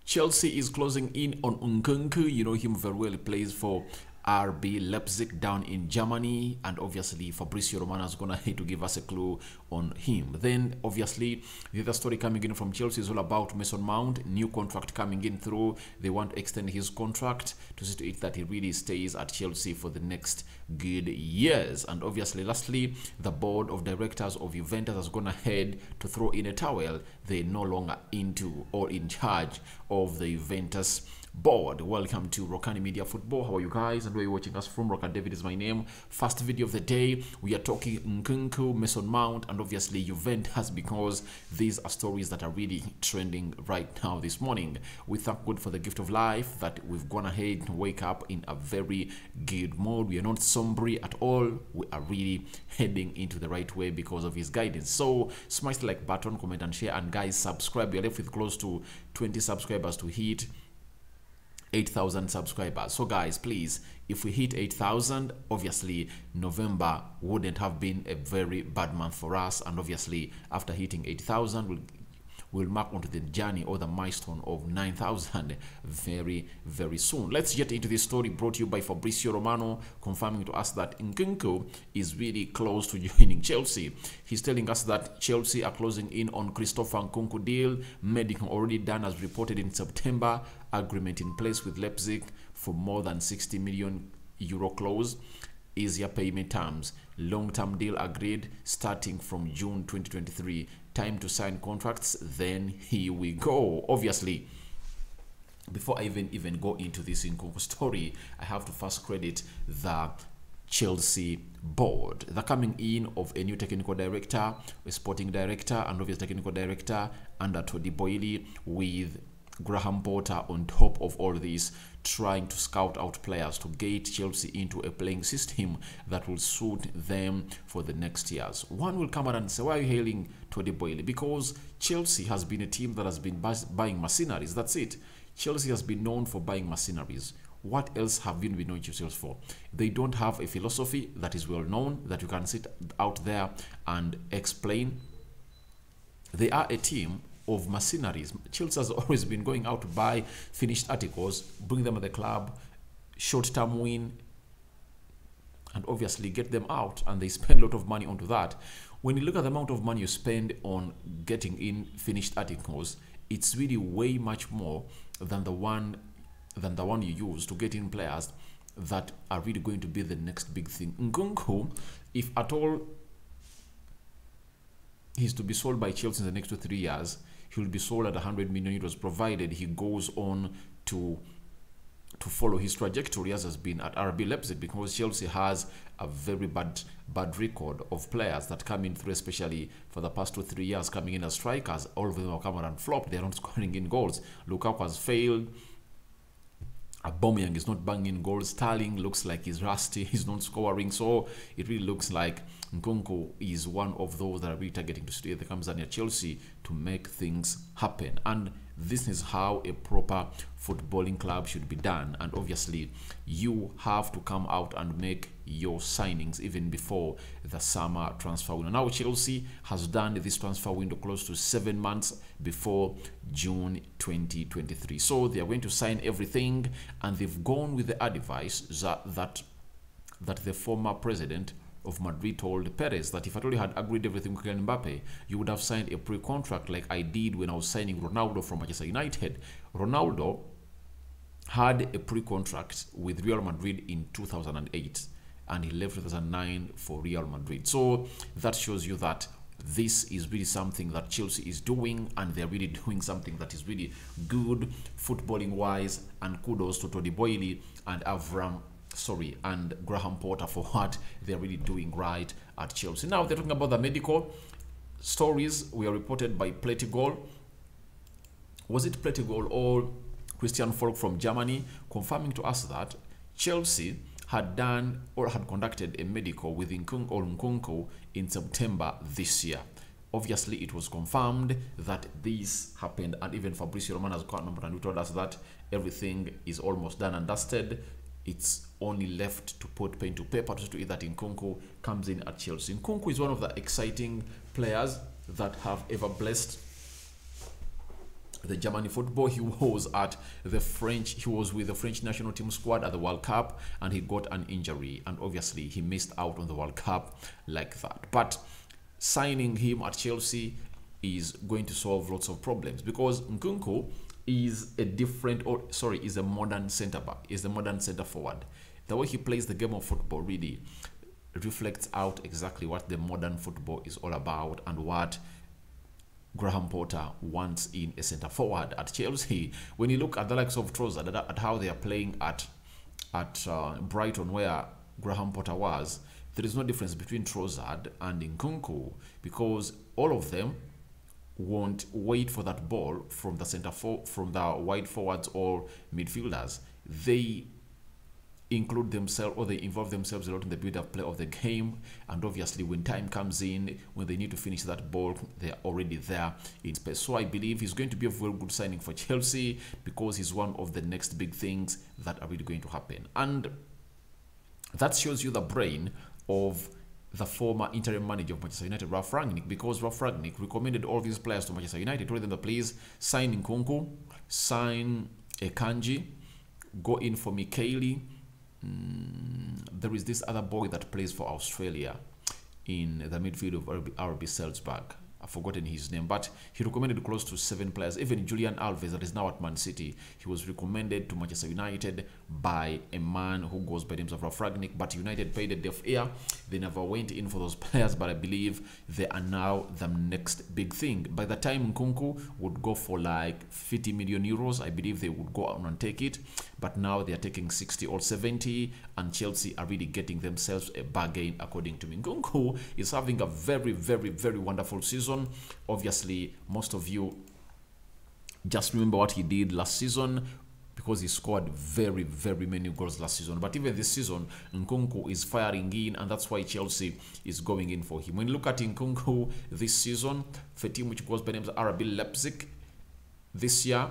Chelsea is closing in on Nkunku. You know him very well. He plays for RB Leipzig down in Germany, and obviously Fabrizio Romano is gonna need to give us a clue on him. Then obviously the other story coming in from Chelsea is all about Mason Mount. New contract coming in through. They want to extend his contract to see to it that he really stays at Chelsea for the next good years. And obviously lastly, the board of directors of Juventus is gonna head to throw in a towel. They're no longer into or in charge of the Juventus board. Welcome to Rokani Media Football. How are you guys? And where are you watching us from? Rokani David is my name. First video of the day. We are talking Nkunku, Mason Mount, and obviously Juventus, because these are stories that are really trending right now this morning. We thank God for the gift of life that we've gone ahead and wake up in a very good mood. We are not somber at all. We are really heading into the right way because of his guidance. So smash the like button, comment and share, and guys, subscribe. We are left with close to 20 subscribers to hit 8,000 subscribers. So guys, please, if we hit 8,000, obviously November wouldn't have been a very bad month for us, and obviously after hitting 8,000 we'll mark onto the journey or the milestone of 9,000 very soon. Let's get into this story brought to you by Fabrizio Romano, confirming to us that Nkunku is really close to joining Chelsea. He's telling us that Chelsea are closing in on Christopher Nkunku deal. Medical already done as reported in September. Agreement in place with Leipzig for more than 60 million euro clause. Easier payment terms. Long-term deal agreed starting from June 2023. Time to sign contracts. Then here we go. Obviously, before I even go into this Nkunku story, I have to first credit the Chelsea board. The coming in of a new technical director, a sporting director, and obviously technical director under Todd Boehly, with Graham Potter on top of all this, trying to scout out players to get Chelsea into a playing system that will suit them for the next years. One will come out and say, why are you hailing Todd Boehly? Because Chelsea has been a team that has been buying mercenaries. That's it. Chelsea has been known for buying mercenaries. What else have you been known Chelsea for? They don't have a philosophy that is well known, that you can sit out there and explain. They are a team of mercenaries. Chelsea has always been going out to buy finished articles, bring them at the club, short-term win, and obviously get them out, and they spend a lot of money onto that. When you look at the amount of money you spend on getting in finished articles, it's really way much more than the one you use to get in players that are really going to be the next big thing. Nkunku, if at all he's to be sold by Chelsea in the next 2 to 3 years, he will be sold at 100 million euros, provided he goes on to follow his trajectory as has been at RB Leipzig, because Chelsea has a very bad record of players that come in through, especially for the past 2 to 3 years, coming in as strikers. All of them have come out and flopped. They are not scoring in goals. Lukaku has failed. Aubameyang is not banging in goals. Sterling looks like he's rusty. He's not scoring. So it really looks like Nkunku is one of those that are really targeting to stay at the comes near Chelsea to make things happen. And this is how a proper footballing club should be done. And obviously, you have to come out and make your signings even before the summer transfer window. Now, Chelsea has done this transfer window close to 7 months before June 2023. So they are going to sign everything, and they've gone with the advice that the former president of Madrid told Perez that if I told you had agreed everything with Kylian Mbappe, you would have signed a pre-contract like I did when I was signing Ronaldo from Manchester United. Ronaldo had a pre-contract with Real Madrid in 2008, and he left 2009 for Real Madrid. So that shows you that this is really something that Chelsea is doing, and they're really doing something that is really good footballing wise, and kudos to Todd Boehly and and Graham Potter for what they're really doing right at Chelsea. Now they're talking about the medical stories. We are reported by Plettigol. Was it Plettigol or Christian Falk from Germany, confirming to us that Chelsea had done or had conducted a medical with Nkunku in September this year. Obviously, it was confirmed that this happened, and even Fabrizio Romano has got number, and he told us that everything is almost done and dusted. It's only left to put pen to paper to see that Nkunku comes in at Chelsea. Nkunku is one of the exciting players that have ever blessed the Germany football. He was at the French, he was with the French national team squad at the World Cup, and he got an injury, and obviously he missed out on the World Cup like that. But signing him at Chelsea is going to solve lots of problems, because Nkunku is a modern centre back, is a modern centre forward. The way he plays the game of football really reflects out exactly what the modern football is all about and what Graham Potter wants in a centre forward at Chelsea. When you look at the likes of Trossard, at how they are playing at Brighton, where Graham Potter was, there is no difference between Trossard and Nkunku, because all of them won't wait for that ball from the from the wide forwards or midfielders. They include themselves, or they involve themselves a lot in the build-up play of the game, and obviously when time comes in, when they need to finish that ball, they're already there in space. So I believe he's going to be a very good signing for Chelsea, because he's one of the next big things that are really going to happen. And that shows you the brain of the former interim manager of Manchester United, Ralf Rangnick, because Ralf Rangnick recommended all these players to Manchester United, told them to please sign Nkunku, sign Akanji, go in for Michele. There is this other boy that plays for Australia in the midfield of RB Salzburg. I've forgotten his name, but he recommended close to 7 players. Even Julian Alves, that is now at Man City, he was recommended to Manchester United by a man who goes by the name of Ralf Rangnick, but United paid a deaf ear. They never went in for those players, but I believe they are now the next big thing. By the time Nkunku would go for like 50 million euros, I believe they would go out and take it, but now they are taking 60 or 70, and Chelsea are really getting themselves a bargain, according to me. Nkunku is having a very, very, very wonderful season. Obviously, most of you just remember what he did last season, because he scored very, very many goals last season. But even this season, Nkunku is firing in, and that's why Chelsea is going in for him. When you look at Nkunku this season, for a team which goes by the name of RB Leipzig, this year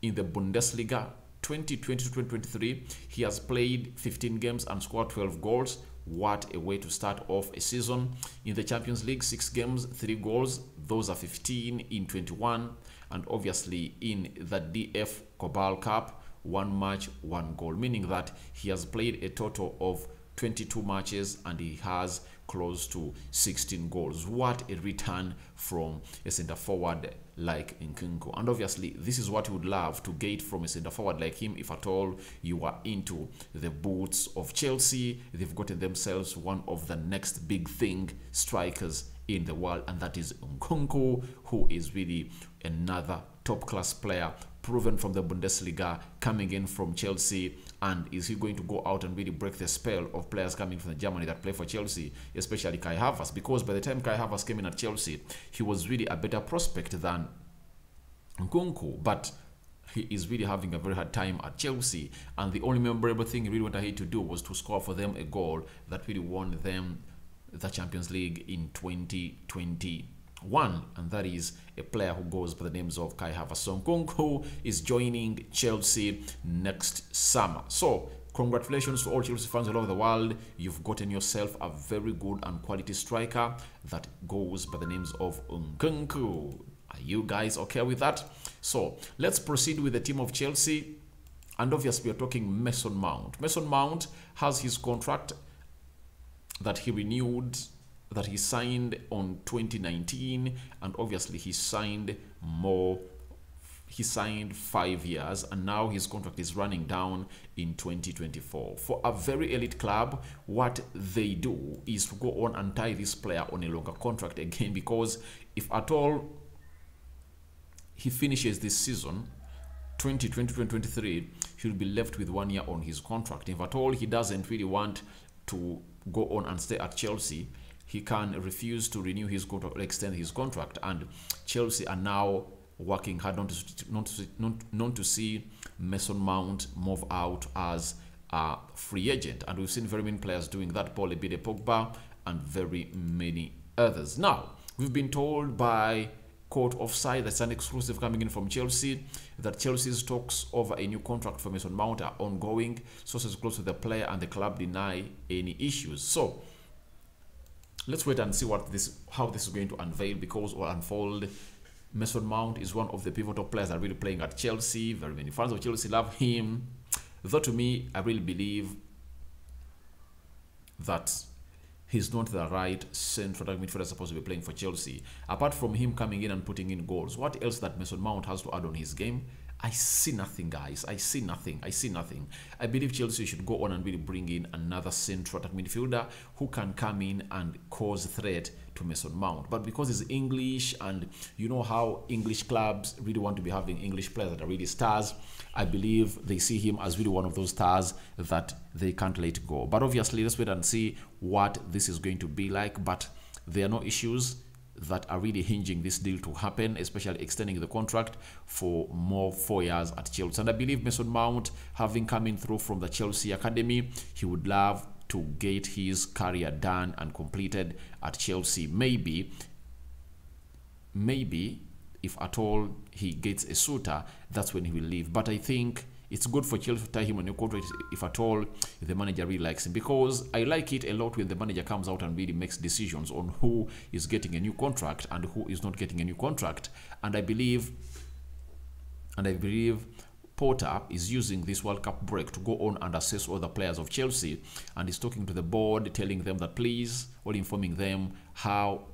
in the Bundesliga 2020-2023, he has played 15 games and scored 12 goals. What a way to start off a season. In the Champions League, 6 games, 3 goals. Those are 15 in 21. And obviously in the DF Cobal Cup, 1 match, 1 goal, meaning that he has played a total of 22 matches and he has close to 16 goals. What a return from a centre forward like Nkunku. And obviously this is what you would love to get from a centre forward like him, if at all you are into the boots of Chelsea. They've gotten themselves one of the next big thing strikers in the world, and that is Nkunku, who is really another top class player, proven from the Bundesliga, coming in from Chelsea. And is he going to go out and really break the spell of players coming from Germany that play for Chelsea, especially Kai Havertz? Because by the time Kai Havertz came in at Chelsea, he was really a better prospect than Nkunku, but he is really having a very hard time at Chelsea. And the only memorable thing he really went ahead to do was to score for them a goal that really won them the Champions League in 2021, and that is a player who goes by the names of Kai Havertz. So Nkunku is joining Chelsea next summer. So congratulations to all Chelsea fans all over the world. You've gotten yourself a very good and quality striker that goes by the names of Nkunku. Are you guys okay with that? So let's proceed with the team of Chelsea. And obviously we are talking Mason Mount. Mason Mount has his contract that he renewed, that he signed on 2019, and obviously he signed 5 years, and now his contract is running down in 2024. For a very elite club, what they do is to go on and tie this player on a longer contract again, because if at all he finishes this season 2020-2023, he'll be left with 1 year on his contract. If at all he doesn't really want to go on and stay at Chelsea, he can refuse to renew his contract or extend his contract. And Chelsea are now working hard not to see Mason Mount move out as a free agent. And we've seen very many players doing that, Paul Ebide Pogba and very many others. Now, we've been told by Court Offside, that's an exclusive coming in from Chelsea, that Chelsea's talks over a new contract for Mason Mount are ongoing. Sources close to the player and the club deny any issues. So let's wait and see how this is going to unfold, Mason Mount is one of the pivotal players that are really playing at Chelsea. Very many fans of Chelsea love him. Though to me, I really believe that he's not the right central attack midfielder supposed to be playing for Chelsea. Apart from him coming in and putting in goals, what else that Mason Mount has to add on his game? I see nothing, guys. I see nothing. I see nothing. I believe Chelsea should go on and really bring in another central attack midfielder who can come in and cause threat to Mason Mount. But because he's English, and you know how English clubs really want to be having English players that are really stars, I believe they see him as really one of those stars that they can't let go. But obviously, let's wait and see what this is going to be like. But there are no issues that are really hinging this deal to happen, especially extending the contract for more 4 years at Chelsea. And I believe Mason Mount, having coming through from the Chelsea academy, he would love to get his career done and completed at Chelsea. Maybe if at all he gets a suitor, that's when he will leave. But I think it's good for Chelsea to tie him on a contract if at all the manager really likes him, because I like it a lot when the manager comes out and really makes decisions on who is getting a new contract and who is not getting a new contract. And I believe Potter is using this World Cup break to go on and assess all the players of Chelsea, and he's talking to the board, telling them that please, or informing them how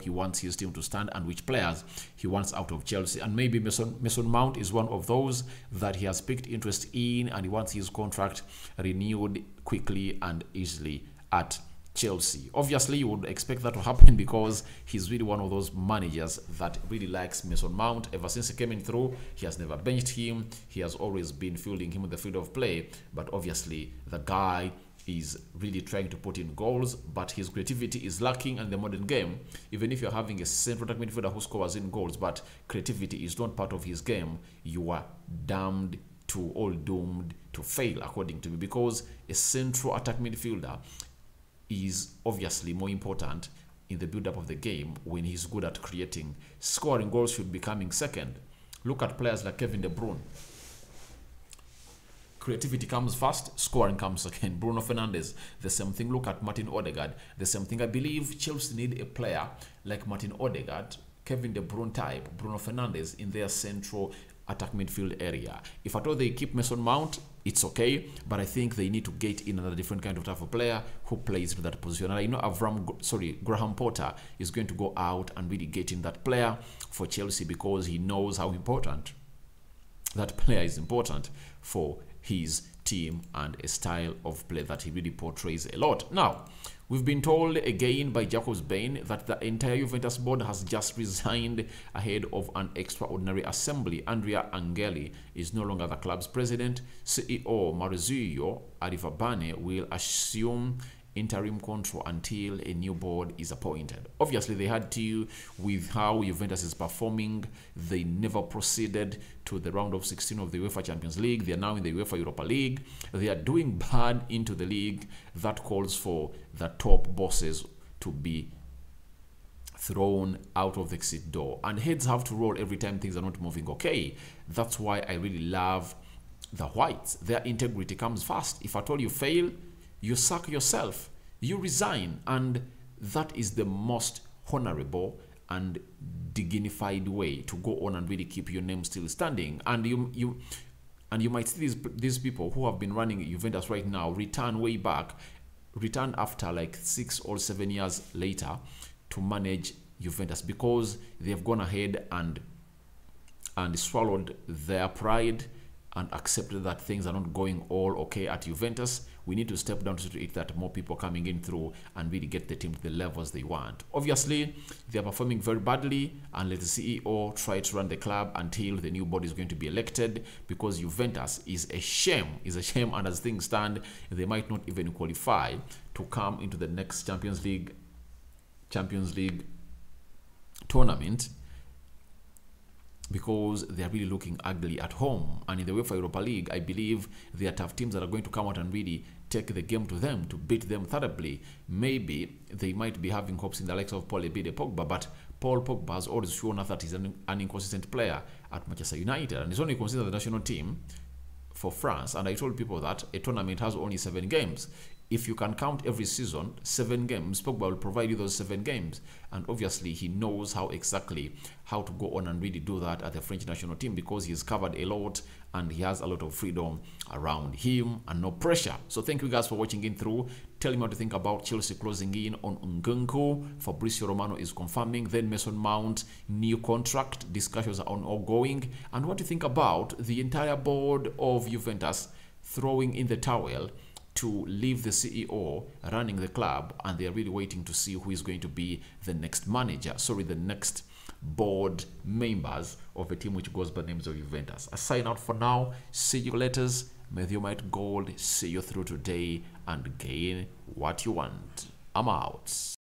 he wants his team to stand and which players he wants out of Chelsea. And maybe Mason Mount is one of those that he has picked interest in, and he wants his contract renewed quickly and easily at Chelsea. Obviously, you would expect that to happen because he's really one of those managers that really likes Mason Mount. Ever since he came in through, he has never benched him. He has always been fielding him in the field of play. But obviously, the guy is really trying to put in goals, but his creativity is lacking in the modern game. Even if you're having a central attack midfielder who scores in goals, but creativity is not part of his game, you are doomed to fail, according to me, because a central attack midfielder is obviously more important in the build-up of the game when he's good at creating. Scoring goals should be coming second. Look at players like Kevin De Bruyne. Creativity comes first, scoring comes second. Bruno Fernandes, the same thing. Look at Martin Odegaard, the same thing. I believe Chelsea need a player like Martin Odegaard, Kevin De Bruyne type, Bruno Fernandes in their central attack midfield area. If at all they keep Mason Mount, it's okay, but I think they need to get in another different kind of type of player who plays in that position. And I know Graham Potter is going to go out and really get in that player for Chelsea, because he knows how important that player is important for his team and a style of play that he really portrays a lot. Now, we've been told again by Jacobs Bain that the entire Juventus board has just resigned ahead of an extraordinary assembly. Andrea Angeli is no longer the club's president. CEO Maurizio Arrivabene will assume interim control until a new board is appointed. Obviously, they had to, with how Juventus is performing, they never proceeded to the round of 16 of the UEFA Champions League. They are now in the UEFA Europa League. They are doing bad into the league. That calls for the top bosses to be thrown out of the exit door. And heads have to roll every time things are not moving okay. That's why I really love the Whites. Their integrity comes first. If at all you fail, you sack yourself, you resign, and that is the most honorable and dignified way to go on and really keep your name still standing. And you might see these people who have been running Juventus right now return after like 6 or 7 years later to manage Juventus, because they have gone ahead and swallowed their pride and accepted that things are not going all okay at Juventus. We need to step down to it that more people coming in through and really get the team to the levels they want. Obviously, they are performing very badly, and let the CEO try to run the club until the new board is going to be elected, because Juventus is a shame. And as things stand, they might not even qualify to come into the next Champions League tournament, because they are really looking ugly at home. And in the UEFA Europa League, I believe they are tough teams that are going to come out and really take the game to them, to beat them thoroughly. Maybe they might be having hopes in the likes of Paul Pogba, but Paul Pogba has always shown us that he's an inconsistent player at Manchester United, and he's only considered the national team for France. And I told people that a tournament has only 7 games. if you can count every season, 7 games, Pogba will provide you those 7 games. And obviously, he knows how to go on and really do that at the French national team, because he's covered a lot and he has a lot of freedom around him and no pressure. So thank you guys for watching in through. Tell me what you think about Chelsea closing in on Nkunku. Fabrizio Romano is confirming. Then Mason Mount, new contract. Discussions are ongoing. And what do you think about the entire board of Juventus throwing in the towel to leave the CEO running the club, and they're really waiting to see who is going to be the next manager, the next board members of a team which goes by the names of Juventus. I sign out for now. See you later. May the Almighty God see you through today and gain what you want. I'm out.